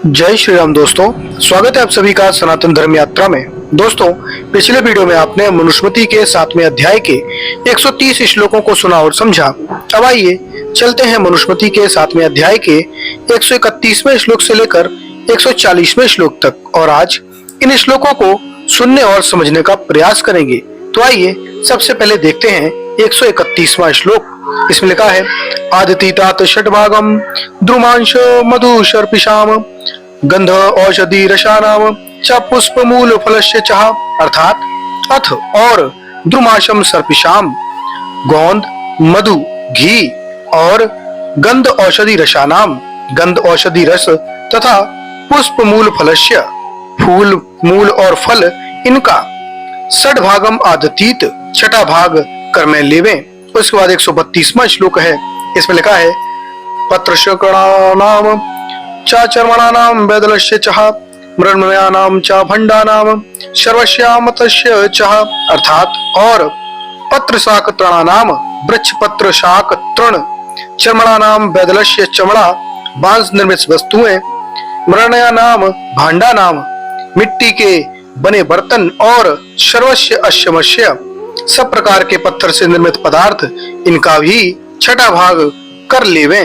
जय श्री राम दोस्तों, स्वागत है आप सभी का सनातन धर्म यात्रा में। दोस्तों, पिछले वीडियो में आपने मनुस्मृति के 7वें अध्याय के 130 श्लोकों को सुना और समझा। अब आइए चलते हैं मनुस्मृति के 7वें अध्याय के 131वें श्लोक से लेकर 140वें श्लोक तक, और आज इन श्लोकों को सुनने और समझने का प्रयास करेंगे। तो आइए सबसे पहले देखते हैं 131वां श्लोक। इसमें लिखा है, आदितीतात षड्भागम द्रुमांश मधु शर्पिशाम गंध औषधि रसानाम च पुष्प मूल फलस्य च, अर्थात अथ और द्रुमाशम सर्पिशाम, गोंद, मधु, घी और गंध औषधि रसानाम, गंध औषधि रस तथा पुष्प मूल फलस्य, फूल मूल और फल इनका षड्भागम आदतीत, छठा भाग कर में लेवें। उसके बाद 132वां श्लोक है। इसमें लिखा है, पत्रशकणानाम च चर्मणानाम वैदलस्य च मृण्मयानाम च भंडानाम सर्वस्यामतस्य च, अर्थात और पत्र शाक तृणानाम, वृक्ष पत्र शाक तृण, चर्मणानाम वैदलस्य चमड़ा, बांस निर्मित वस्तुएं, मृण्मयानाम भांडानाम, मिट्टी के बने बर्तन, और सर्वस्य अश्यमस्य, सब प्रकार के पत्थर से निर्मित पदार्थ, इनका भी छठा भाग कर लेवें।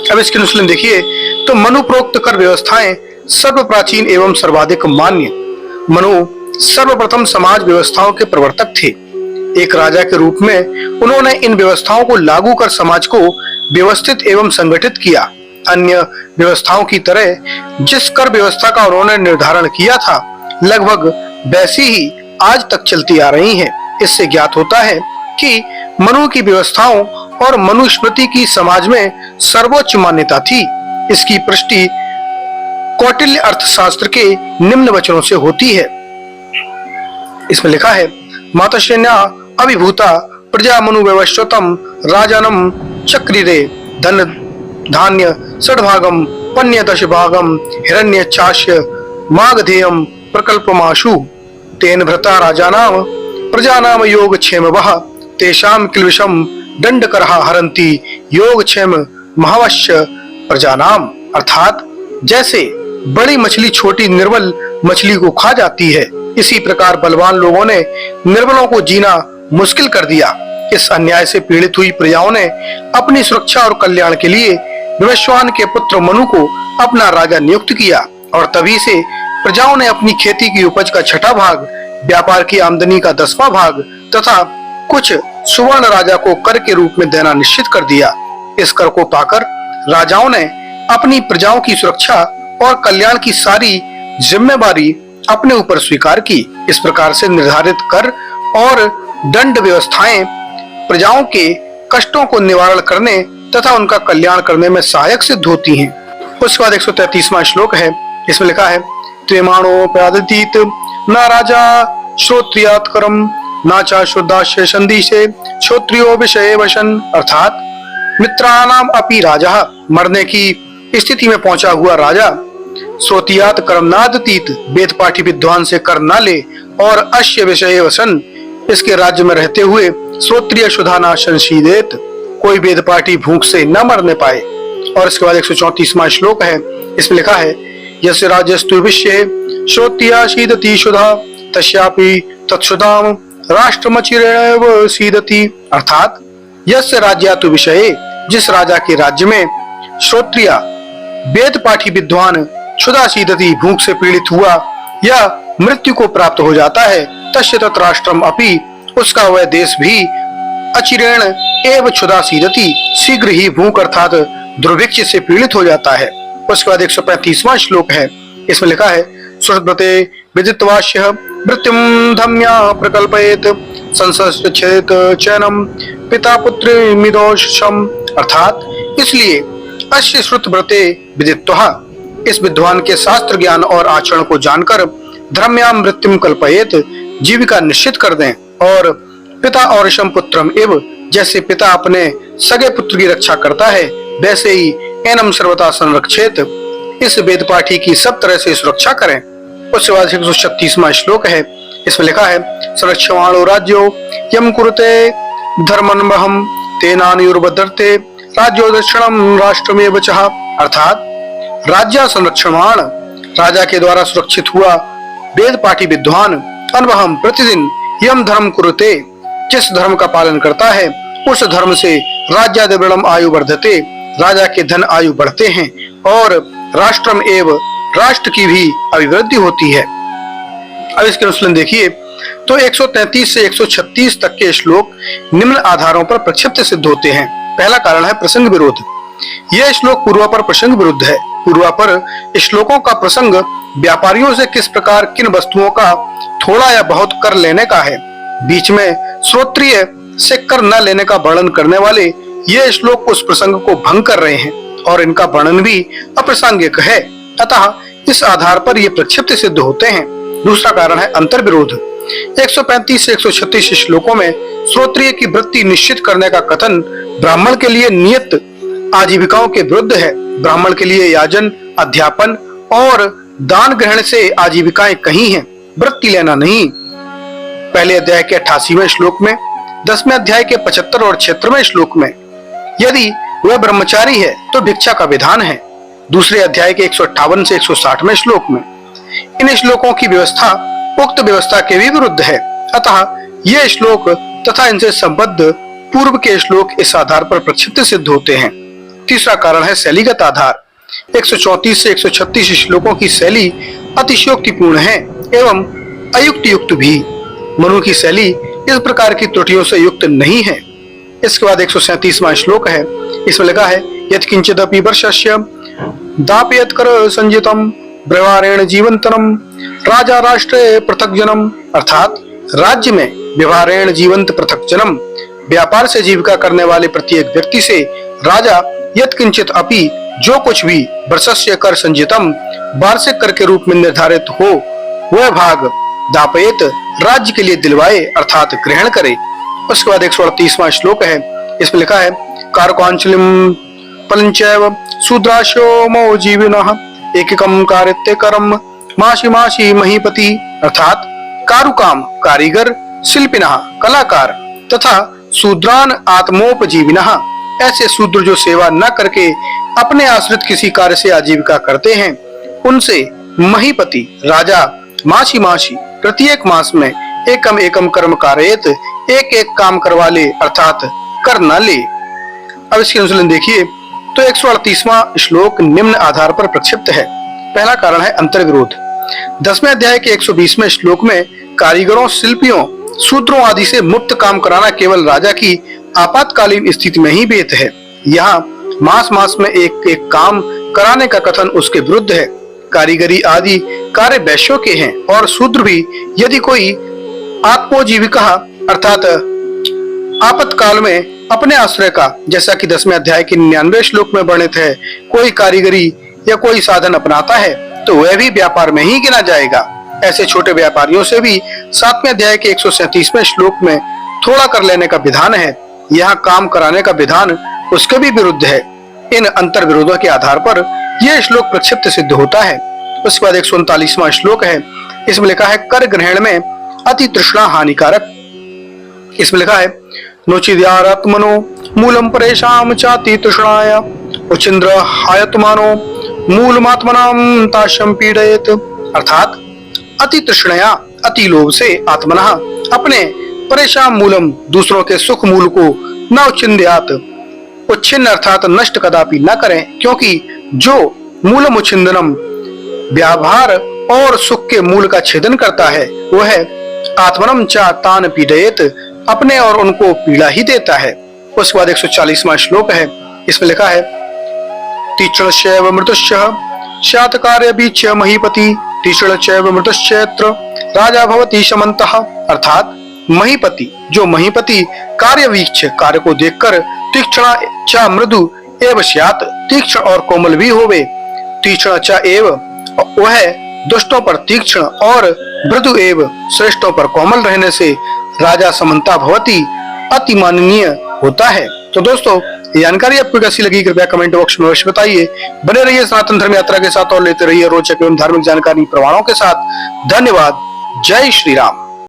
अब इसके अनुसार देखिए तो मनु प्रोक्त कर व्यवस्थाएं सर्व प्राचीन एवं सर्वाधिक मान्य। मनु सर्वप्रथम समाज व्यवस्थाओं के प्रवर्तक थे। एक राजा के रूप में उन्होंने इन व्यवस्थाओं को लागू कर समाज को व्यवस्थित एवं संगठित किया। अन्य व्यवस्थाओं की तरह जिस कर व्यवस्था का उन्होंने निर्धारण किया था, लगभग वैसी ही आज तक चलती आ रही है। इससे ज्ञात होता है कि मनु की व्यवस्थाओं और मनुस्मृति की समाज में सर्वोच्च मान्यता थी। इसकी पुष्टि कौटिल्य अर्थशास्त्र के निम्न वचनों से होती है। इसमें लिखा है, मातश्रेण्या अभिभूता प्रजा मनु व्यवस्थितम राजानम चक्रिरे धन धान्य षड्भागम पन्य दशभागम हिरण्य चास्य मागधेयम प्रकल्पमाशु तेन भृता राजानाम प्रजानाम योग क्षेम वह तेषाम किलविषम दंड करहा हरंती योग क्षेम महावश्य प्रजानाम, अर्थात जैसे बड़ी मछली छोटी निर्बल मछली को खा जाती है, इसी प्रकार बलवान लोगों ने निर्बलों को जीना मुश्किल कर दिया। इस अन्याय से पीड़ित हुई प्रजाओं ने अपनी सुरक्षा और कल्याण के लिए विवस्वान के पुत्र मनु को अपना राजा नियुक्त किया, और तभी से प्रजाओं ने अपनी खेती की उपज का छठा भाग, व्यापार की आमदनी का 10वां भाग तथा कुछ सुवर्ण राजा को कर के रूप में देना निश्चित कर दिया। इस कर को पाकर राजाओं ने अपनी प्रजाओं की सुरक्षा और कल्याण की सारी जिम्मेदारी अपने ऊपर स्वीकार की। इस प्रकार से निर्धारित कर और दंड व्यवस्थाएं प्रजाओं के कष्टों को निवारण करने तथा उनका कल्याण करने में सहायक सिद्ध होती हैं। उसके बाद 133वां श्लोक है। इसमें लिखा है, त्वेमाणोप्यादतीत न राजा श्रोत्रियात करम न चा शुद्धाश्य संदिशे श्रोत्रियो विषय वशन, अर्थात मित्राणाम अपि राजा, मरने की स्थिति में पहुंचा हुआ राजा श्रोतियात कर्म नादतीत, वेद पाठी विद्वान से कर न ले, और अश्य विषय वसन, इसके राज्य में रहते हुए श्रोत्रिय शुधाना संशीदेत, कोई वेद पाठी भूख से न मरने पाए। और इसके बाद 134वां श्लोक है। इसमें लिखा है, यस्य राज्यस्तु विषये श्रोत्रिया सीदति शुधा तस्यापि तत्सुधाम राष्ट्रमचिरेव सीदति, अर्थात यस्य राज्यातु विषये, जिस राजा के राज्य में श्रोत्रिया वेद पाठी विद्वान क्षुधा सीदति, भूख से पीड़ित हुआ या मृत्यु को प्राप्त हो जाता है, तस्य तत् राष्ट्रम अपि, उसका वह देश भी अचिरेण एव क्षुधा सीदति, शीघ्र ही भूख अर्थात दुर्भिक्ष से पीड़ित हो जाता है। उसके बाद 135वां श्लोक है। इसमें लिखा है, सुहृद्व्रते विदित्वास्य मृत्युम धम्या प्रकल्पयेत संसच्छेत चैनम पिता पुत्र मिदोषम, अर्थात इसलिए अश्य श्रुत व्रते विदित्वा, इस विद्वान के शास्त्र ज्ञान और आचरण को जानकर धर्म्याम मृत्युम कल्पयेत, जीविका निश्चित कर दें, और पिता और शम पुत्रम एव, जैसे पिता अपने सगे पुत्र की रक्षा करता है, वैसे ही एनम सर्वथा संरक्षेत, इस वेद पाठी की सब तरह से सुरक्षा करें। उसके बाद 136वां श्लोक है। इसमें लिखा है, संरक्षमाणो राज्यो यम कुरुते धर्मन्वहम तेनानुर्बद्धते राज्यो दक्षिणम राष्ट्रमेव चः, अर्थात राज्य संरक्षणार्थ राजा के द्वारा सुरक्षित हुआ वेद पाठी विद्वान अनुभवम प्रतिदिन यम धर्म कुरुते, जिस धर्म का पालन करता है उस धर्म से राज्यादिवृणम आयु वर्धते, राजा के धन आयु बढ़ते हैं और राष्ट्रम एवं राष्ट्र की भी अभिवृद्धि होती है। अब इसके अनुसरण देखिए तो 133 से 136 तक के श्लोक निम्न आधारों पर प्रक्षिप्त सिद्ध होते हैं। पहला कारण है प्रसंग विरोध। यह श्लोक पूर्वापर प्रसंग विरुद्ध है। पूर्वापर श्लोकों का प्रसंग व्यापारियों से किस प्रकार किन वस्तुओं का थोड़ा या बहुत कर लेने का है, बीच में श्रोत्रिय से कर न लेने का वर्णन करने वाले ये श्लोक उस प्रसंग को भंग कर रहे हैं और इनका वर्णन भी अप्रासंगिक है, अतः इस आधार पर ये प्रक्षिप्त सिद्ध होते हैं। दूसरा कारण है अंतर विरोध। 135 से 136 श्लोकों में श्रोत्रिय की वृत्ति निश्चित करने का कथन ब्राह्मण के लिए नियत आजीविकाओं के विरुद्ध है। ब्राह्मण के लिए याजन, अध्यापन और दान ग्रहण से आजीविकाएं कहीं हैं, वृत्ति लेना नहीं। पहले अध्याय के 88वें श्लोक में, 10वें अध्याय के 75 और 76वें श्लोक में यदि वह ब्रह्मचारी है तो भिक्षा का विधान है। दूसरे अध्याय के 158 से 160वें श्लोक में इन श्लोकों की व्यवस्था उक्त व्यवस्था के भी विरुद्ध है, अतः ये श्लोक तथा इनसे संबद्ध पूर्व के श्लोक इस आधार पर प्रक्षिप्त सिद्ध होते हैं। तीसरा कारण है शैलीगत आधार। 134 से 136 श्लोकों की शैली अतिशयोक्तिपूर्ण है एवं अयुक्त युक्त भी। मनु की शैली इस प्रकार की त्रुटियों से युक्त नहीं है। इसके बाद 137वां श्लोक है, इसमें लिखा है यत् किंचिदपि वर्षस्य दापयत् कर संजितम व्यवहारेण जीवंतनम राजा राष्ट्रे पृथक जनम, अर्थात राज्य में व्यवहारेण जीवंत पृथक जनम, व्यापार से जीविका करने वाले प्रत्येक व्यक्ति से राजा यत् किंचित अपि जो कुछ भी वर्षस्य कर संजितम वार्षिक कर के रूप में निर्धारित हो वह भाग दापयत राज्य के लिए दिलवाए, अर्थात ग्रहण करे। उसके बाद 138वां श्लोक है, इसमें लिखा है कारकांचलिम पलंचैव शूद्राशो मो जीविनः एककम कारित्य करम माशी माशी महीपति, अर्थात कारुकाम कारीगर, शिल्पिनः कलाकार तथा शूद्रान आत्मोपजीविनः, ऐसे शूद्र जो सेवा न करके अपने आश्रित किसी कार्य से आजीविका करते हैं उनसे महीपति राजा मासी मासी प्रत्येक मास में एकम एकम कर्म कारयेत, एक एक काम करवा ले, अर्थात कर न ले। अब इसके अनुसरण देखिए तो 138वां श्लोक निम्न आधार पर प्रक्षिप्त है। पहला कारण है अंतर विरोध। 10वें अध्याय के 120वें श्लोक में कारीगरों, शिल्पियों, शूद्रों आदि से मुक्त काम कराना केवल राजा की आपातकालीन स्थिति में ही वेद है। यहाँ मास मास में एक एक काम कराने का कथन उसके विरुद्ध है। कारीगरी आदि कार्य वैश्यों के हैं और शूद्र भी यदि कोई आत्मोजीविका अर्थात आपातकाल में अपने आश्रय का, जैसा कि 10वें अध्याय के 99वें श्लोक में वर्णित है, कोई कारीगरी या कोई साधन अपनाता है तो वह भी व्यापार में ही गिना जाएगा। ऐसे छोटे व्यापारियों से भी 7वें अध्याय के 137वें श्लोक में थोड़ा कर लेने का विधान है। यहाँ काम कराने का विधान उसके भी विरुद्ध है। इन अंतर विरोधों के आधार पर यह श्लोक प्रक्षिप्त सिद्ध होता है। उसके बाद 139वां श्लोक है, इसमें लिखा है कर ग्रहण में अति तृष्णा हानिकारक। इसमें लिखा है नोचिद्यात्मनो मूलम परेशान चाति तृष्णाया उचिंद्र हायतमानो मूलमात्मनाम ताशम पीड़येत, अर्थात अति तृष्णया अति लोभ से आत्मना अपने परेशान मूलम दूसरों के सुख मूल को न उच्छिंद्यात उच्छिन्न अर्थात नष्ट कदापि न करें, क्योंकि जो मूलम उच्छिंदनम व्यापार और सुख के मूल का छेदन करता है वह आत्मनम चा तान पीड़येत अपने और उनको पीड़ा ही देता है। उसके बाद 140वां श्लोक है, इसमें लिखा है तीक्ष्णश्चैव मृतुश्च शातकार्य बीच महीपति तीक्ष्णश्चैव मृतुश्चैत्र राजा भवति शमन्तः, अर्थात महीपति जो महीपति कार्य वीक्ष कार्य को देखकर तीक्ष्ण च मृदु एव स्यात् तीक्ष्ण और कोमल भी होवे, तीक्ष्ण च एव वह दुष्टों पर तीक्ष्ण और मृदु एव श्रेष्ठों पर कोमल रहने से राजा समन्ता भवति अति माननीय होता है। तो दोस्तों ये जानकारी आपको कैसी लगी कृपया कमेंट बॉक्स में अवश्य बताइए। बने रहिए सनातन धर्म यात्रा के साथ और लेते रहिए रोचक एवं धार्मिक जानकारी प्रमाणों के साथ। धन्यवाद। जय श्री राम।